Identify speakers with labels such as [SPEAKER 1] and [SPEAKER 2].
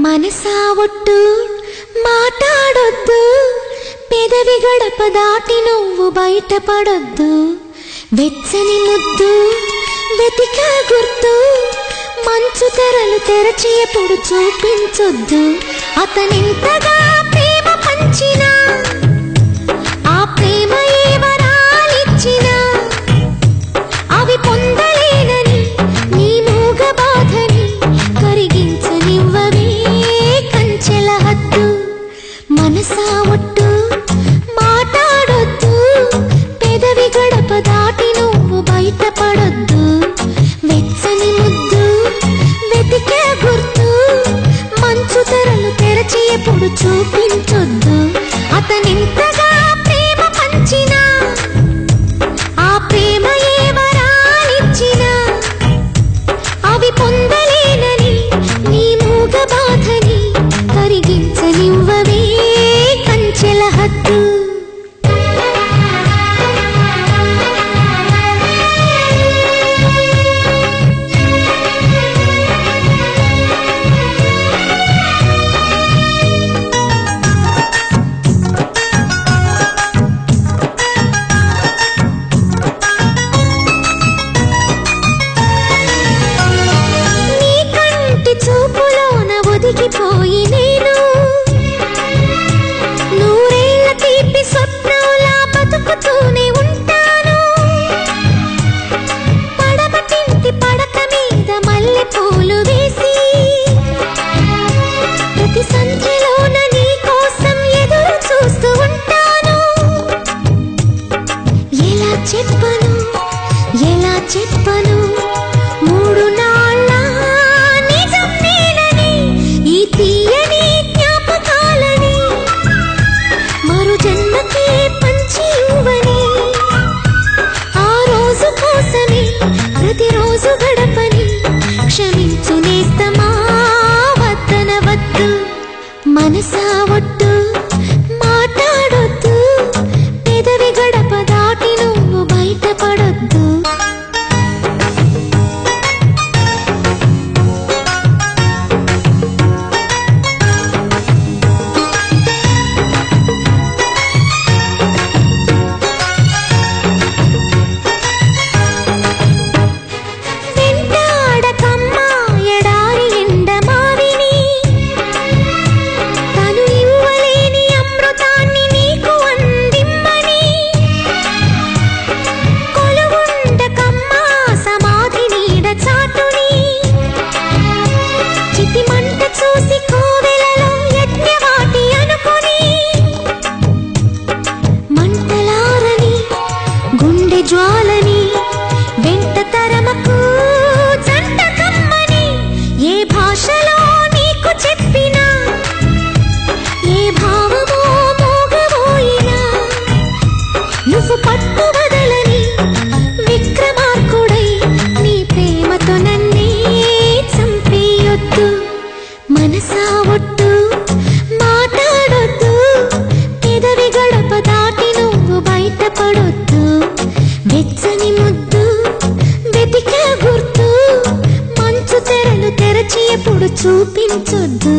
[SPEAKER 1] మనసా ఒట్టు మాట్లాడొద్దు, పెదవి గడప దాటి నువ్వు బయటపడొద్దు. వెచ్చని ముద్దు వెతిక గుర్తు, మంచు తెరలు తెరచి ఎప్పుడు చూపించొద్దు. అతనింతగా ప్రేమ పంచినా ఆ ప్రేమ ఏ వరాలిచ్చినా అవి పొందలేనని నీ మూగ బాధని కరిగించనివ్వవే కంచెల హద్దు. మనసా ఒట్టు మాట్లాడొద్దు, పెదవి గడప దాటి నువ్వు బయటపడొద్దు. వెచ్చని ముద్దు వెతికే గుర్తు, మంచు తెరలు తెరచి ఎప్పుడు చూపించొద్దు. అతనింతగా ప్రేమ పంచినా ఆ ప్రేమ ఏ వరాలిచ్చినా అవి పొందలేనని నీ మూగ బాధని కరిగించనివ్వవే కంచెల హద్దు. ఒదిగిపోయి నేను నూరేళ్ల తీపి స్వప్నంలా బతుకుతూనే ఉంటాను. పడమటింటి పడక మీద మల్లె పూలు వేసి ప్రతి సంధ్యలోన నీ కోసం ఎదురు చూస్తూ ఉంటాను. ఎలా చెప్పను ఎలా చెప్పను మూడు నాళ్ళ నిజం నేనని, ఈ తీయని జ్ఞాపకాలని మరు జన్మకే పంచి ఇవ్వని. ఆ రోజు కోసమే ప్రతిరోజు గడపని క్షమించు నేస్తమా వద్దనవద్దు. మనసా ఒట్టు మాట్లాడొద్దు, పెదవి గడప దాటి నువ్వు బయటపడొద్దు. జ్వాలని వెంట తరమకు జంట కమ్మని, ఏ భాషలో నీకు చెప్పినా ఏ భావమో మోగబోయినా నువ్వు పట్టు వదలని విక్రమార్కుడై నీ ప్రేమతో నన్నే చంపేయొద్దు. మనసా ఒట్టు మాట్లాడొద్దు, పెదవి గడప దాటి నువ్వు బయటపడొద్దు. వెచ్చని ముద్దు వెతికే గుర్తు, మంచు తెరలు తెరచి ఎప్పుడు చూపించొద్దు.